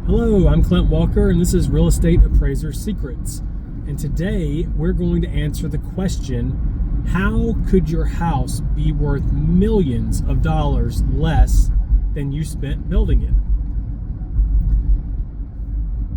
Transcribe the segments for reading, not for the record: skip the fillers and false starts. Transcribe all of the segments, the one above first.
Hello, I'm Clint Walker, and this is Real Estate Appraiser Secrets. And today we're going to answer the question, how could your house be worth millions of dollars less than you spent building it?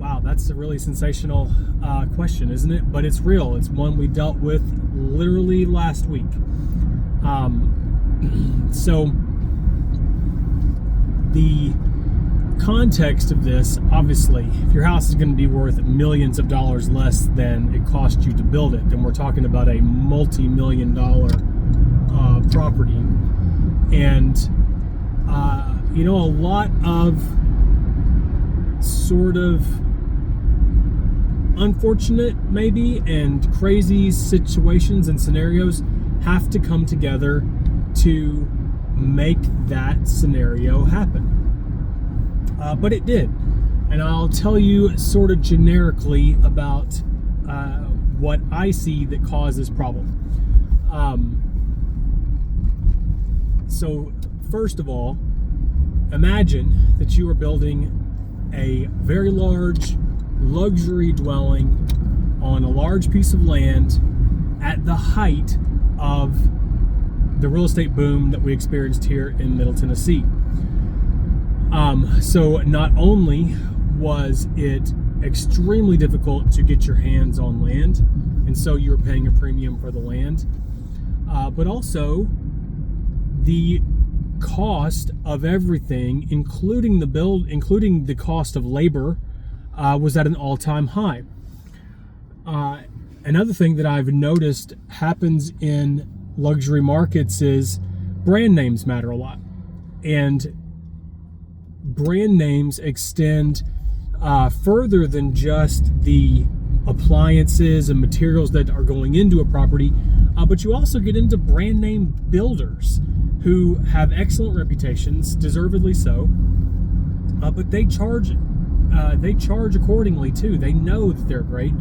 Wow, that's a really sensational question, isn't it? But it's real. It's one we dealt with literally last week. So the context of this, obviously, if your house is going to be worth millions of dollars less than it cost you to build it, then we're talking about a multi-million dollar property. And a lot of sort of unfortunate maybe and crazy situations and scenarios have to come together to make that scenario happen. But it did. And I'll tell you sort of generically about what I see that caused this problem. So first of all, imagine that you are building a very large luxury dwelling on a large piece of land at the height of the real estate boom that we experienced here in Middle Tennessee. So not only was it extremely difficult to get your hands on land, and so you were paying a premium for the land, but also the cost of everything, including the cost of labor, was at an all-time high. Another thing that I've noticed happens in luxury markets is brand names matter a lot, and brand names extend further than just the appliances and materials that are going into a property, but you also get into brand name builders who have excellent reputations, deservedly so, but they charge accordingly too. They know that they're great.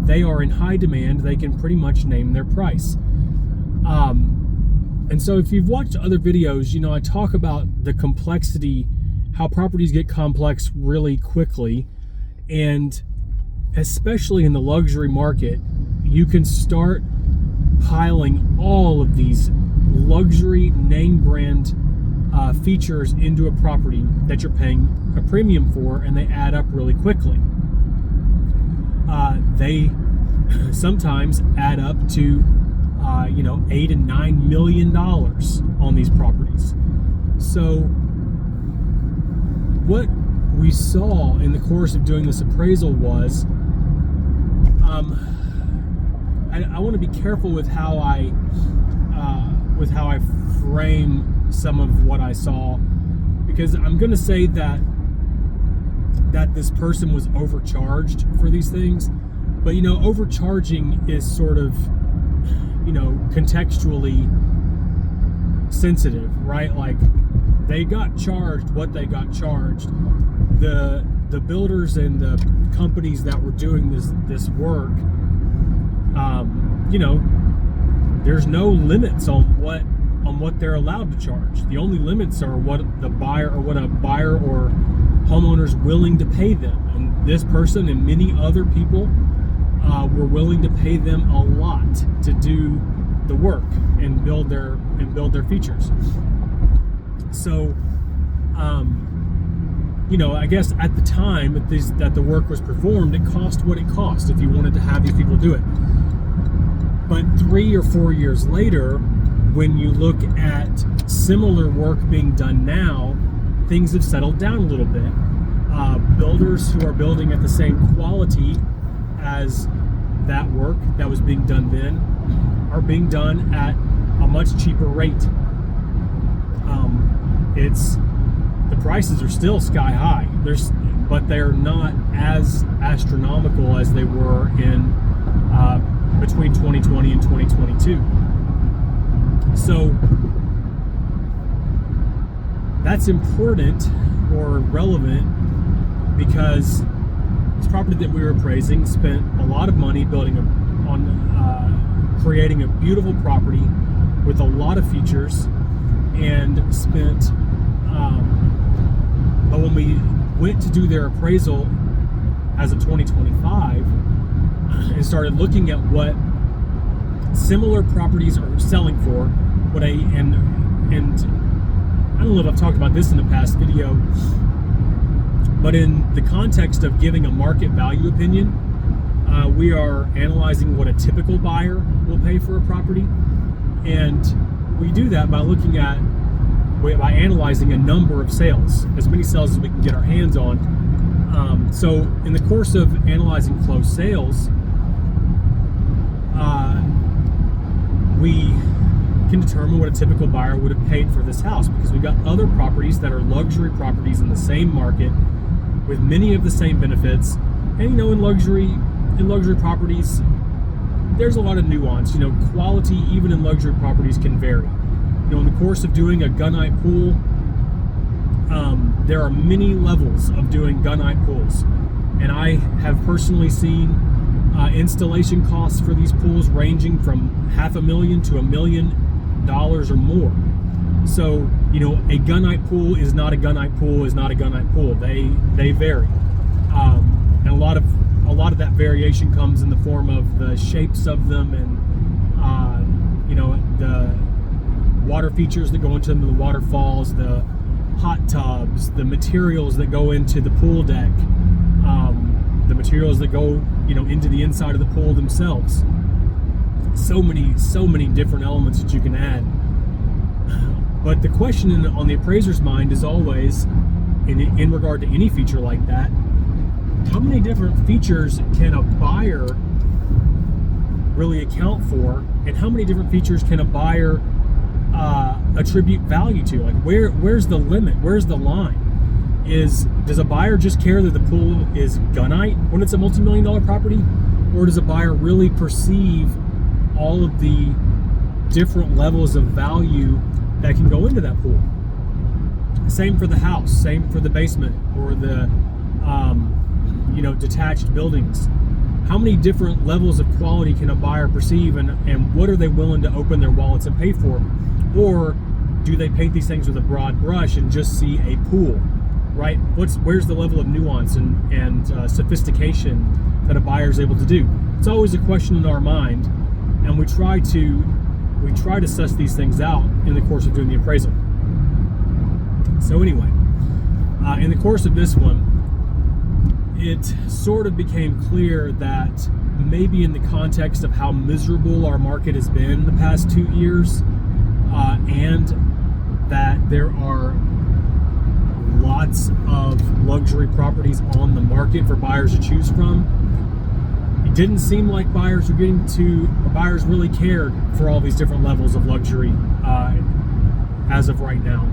They are in high demand. They can pretty much name their price. And so if you've watched other videos, I talk about the complexity, how properties get complex really quickly. And especially in the luxury market, you can start piling all of these luxury name brand features into a property that you're paying a premium for, and they add up really quickly. They sometimes add up to $8 and $9 million on these properties. So what we saw in the course of doing this appraisal was, I want to be careful with how I frame some of what I saw, because I'm going to say that this person was overcharged for these things, but overcharging is sort of contextually sensitive, right? Like, they got charged what they got charged. The builders and the companies that were doing this work, there's no limits on what they're allowed to charge. The only limits are what a buyer or homeowner's willing to pay them. And this person and many other people were willing to pay them a lot to do the work and build their features. So, I guess at the time that the work was performed, it cost what it cost if you wanted to have these people do it. But 3 or 4 years later, when you look at similar work being done now, things have settled down a little bit. Builders who are building at the same quality as that work that was being done then are being done at a much cheaper rate. The prices are still sky high. But they're not as astronomical as they were in between 2020 and 2022. So that's important or relevant because this property that we were appraising spent a lot of money creating a beautiful property with a lot of features, and spent but when went to do their appraisal as of 2025 and started looking at what similar properties are selling for, and I don't know if I've talked about this in the past video, but in the context of giving a market value opinion, we are analyzing what a typical buyer will pay for a property, and we do that by analyzing a number of sales, as many sales as we can get our hands on. So in the course of analyzing closed sales, we can determine what a typical buyer would have paid for this house, because we've got other properties that are luxury properties in the same market with many of the same benefits. And in luxury properties, there's a lot of nuance. Quality even in luxury properties can vary. In the course of doing a gunite pool, there are many levels of doing gunite pools, and I have personally seen installation costs for these pools ranging from $500,000 to $1 million or more. So a gunite pool is not a gunite pool is not a gunite pool. They vary, and a lot of that variation comes in the form of the shapes of them, and the water features that go into them, the waterfalls, the hot tubs, the materials that go into the pool deck, the materials that go into the inside of the pool themselves. So many different elements that you can add. But the question on the appraiser's mind is always, in regard to any feature like that, how many different features can a buyer really account for, and how many different features can a buyer attribute value to? Like, where's the limit? Where's the line? Does a buyer just care that the pool is gunite when it's a multi-million-dollar property, or does a buyer really perceive all of the different levels of value that can go into that pool? Same for the house, same for the basement or the detached buildings. How many different levels of quality can a buyer perceive, and what are they willing to open their wallets and pay for? Or do they paint these things with a broad brush and just see a pool, right? Where's the level of nuance and sophistication that a buyer is able to do? It's always a question in our mind, and we try to suss these things out in the course of doing the appraisal. So anyway, in the course of this one, it sort of became clear that maybe in the context of how miserable our market has been the past 2 years, and that there are lots of luxury properties on the market for buyers to choose from, it didn't seem like buyers really cared for all these different levels of luxury as of right now,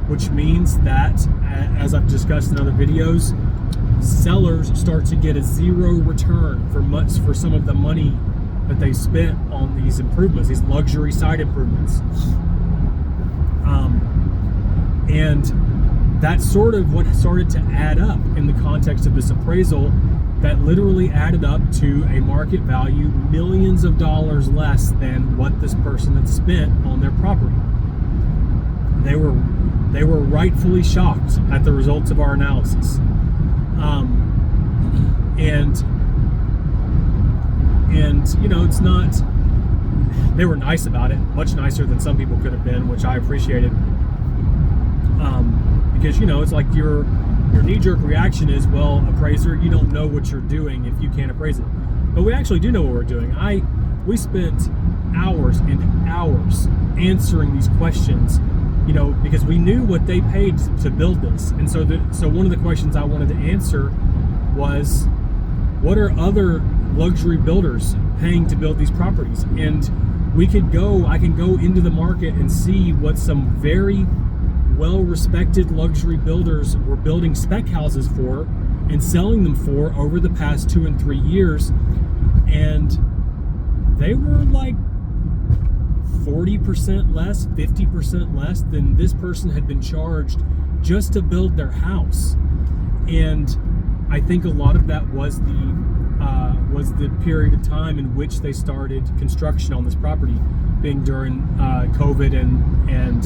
which means that, as I've discussed in other videos, sellers start to get a zero return for some of the money that they spent on these improvements, these luxury side improvements. And that's sort of what started to add up in the context of this appraisal, that literally added up to a market value millions of dollars less than what this person had spent on their property. They were rightfully shocked at the results of our analysis. It's not, they were nice about it, much nicer than some people could have been, which I appreciated. Because, it's like your knee-jerk reaction is, well, appraiser, you don't know what you're doing if you can't appraise it. But we actually do know what we're doing. We spent hours and hours answering these questions, because we knew what they paid to build this. And so one of the questions I wanted to answer was, what are other luxury builders paying to build these properties? And I can go into the market and see what some very well-respected luxury builders were building spec houses for and selling them for over the past 2 and 3 years. And they were like 40% less, 50% less than this person had been charged just to build their house. And I think a lot of that was the period of time in which they started construction on this property, being during COVID and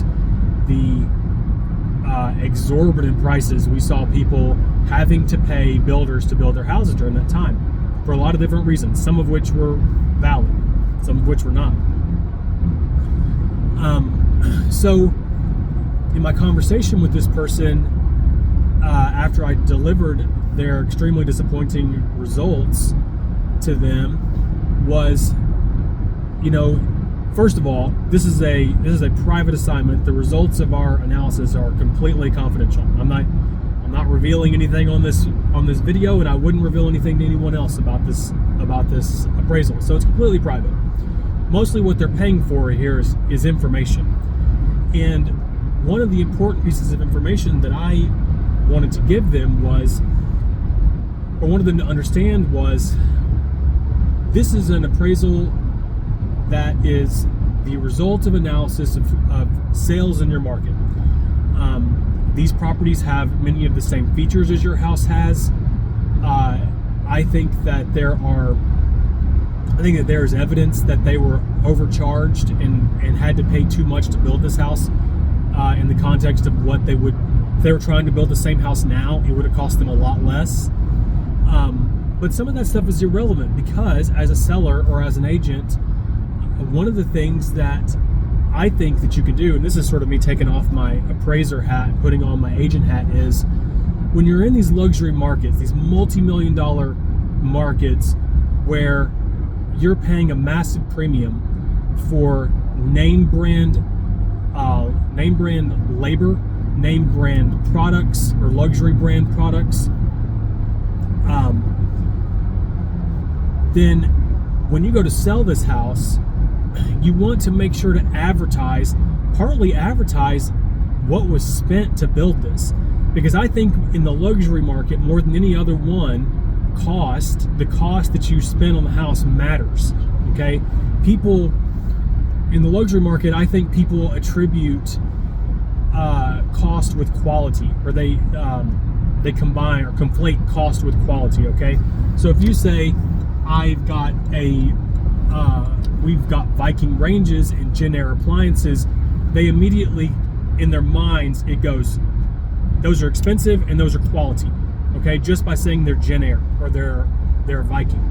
the exorbitant prices. We saw people having to pay builders to build their houses during that time for a lot of different reasons, some of which were valid, some of which were not. So in my conversation with this person, after I delivered their extremely disappointing results to them, was, first of all, this is a private assignment. The results of our analysis are completely confidential. I'm not revealing anything on this video, and I wouldn't reveal anything to anyone else about this appraisal. So it's completely private. Mostly what they're paying for here is information. And one of the important pieces of information that I wanted to give them wanted them to understand was, this is an appraisal that is the result of analysis of sales in your market. These properties have many of the same features as your house has. I think that there's evidence that they were overcharged and had to pay too much to build this house. In the context of what if they were trying to build the same house now, it would have cost them a lot less. But some of that stuff is irrelevant, because as a seller or as an agent, one of the things that I think that you can do, and this is sort of me taking off my appraiser hat and putting on my agent hat, is when you're in these luxury markets, these multi-million-dollar markets where you're paying a massive premium for name brand labor, name brand products, or luxury brand products, then when you go to sell this house, you want to make sure to partly advertise what was spent to build this. Because I think in the luxury market, more than any other one, the cost that you spend on the house matters. Okay? People in the luxury market, I think people attribute cost with quality, or they combine or conflate cost with quality. Okay? So if you say, we've got Viking ranges and Gen Air appliances, they immediately, in their minds, it goes, those are expensive and those are quality. Okay, just by saying they're Gen Air or they're Viking.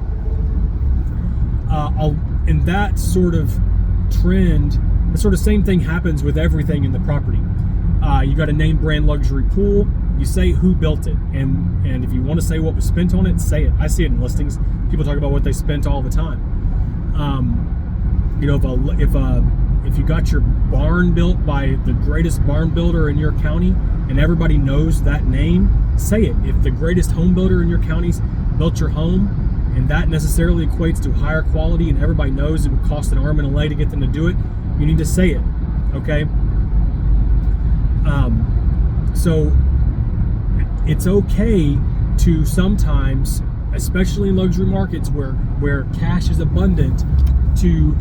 And that sort of trend, the sort of same thing happens with everything in the property. You got a name brand luxury pool, you say who built it, and if you want to say what was spent on it, say it. I see it in listings. People talk about what they spent all the time. If you got your barn built by the greatest barn builder in your county and everybody knows that name, say it. If the greatest home builder in your county's built your home and that necessarily equates to higher quality and everybody knows it would cost an arm and a leg to get them to do it, you need to say it. Okay? So it's okay to sometimes, especially in luxury markets where cash is abundant, to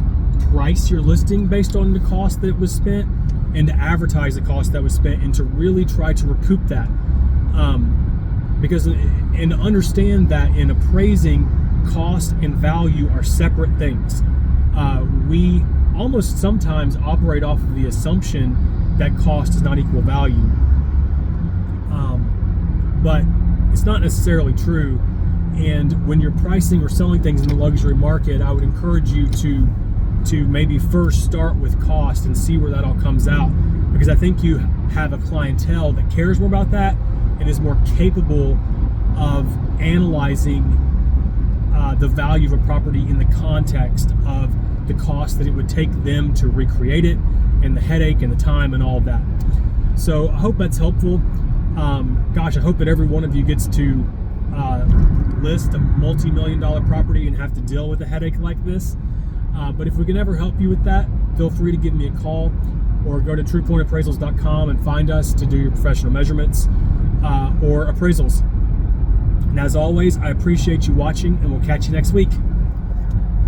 price your listing based on the cost that was spent and to advertise the cost that was spent and to really try to recoup that. And understand that in appraising, cost and value are separate things. We almost sometimes operate off of the assumption that cost does not equal value. But it's not necessarily true. And when you're pricing or selling things in the luxury market, I would encourage you to maybe first start with cost and see where that all comes out, because I think you have a clientele that cares more about that and is more capable of analyzing the value of a property in the context of the cost that it would take them to recreate it, and the headache and the time and all of that. So I hope that's helpful. I hope that every one of you gets to list a multi-million-dollar property and have to deal with a headache like this. But if we can ever help you with that, feel free to give me a call or go to TruePointAppraisals.com and find us to do your professional measurements or appraisals. And as always, I appreciate you watching, and we'll catch you next week.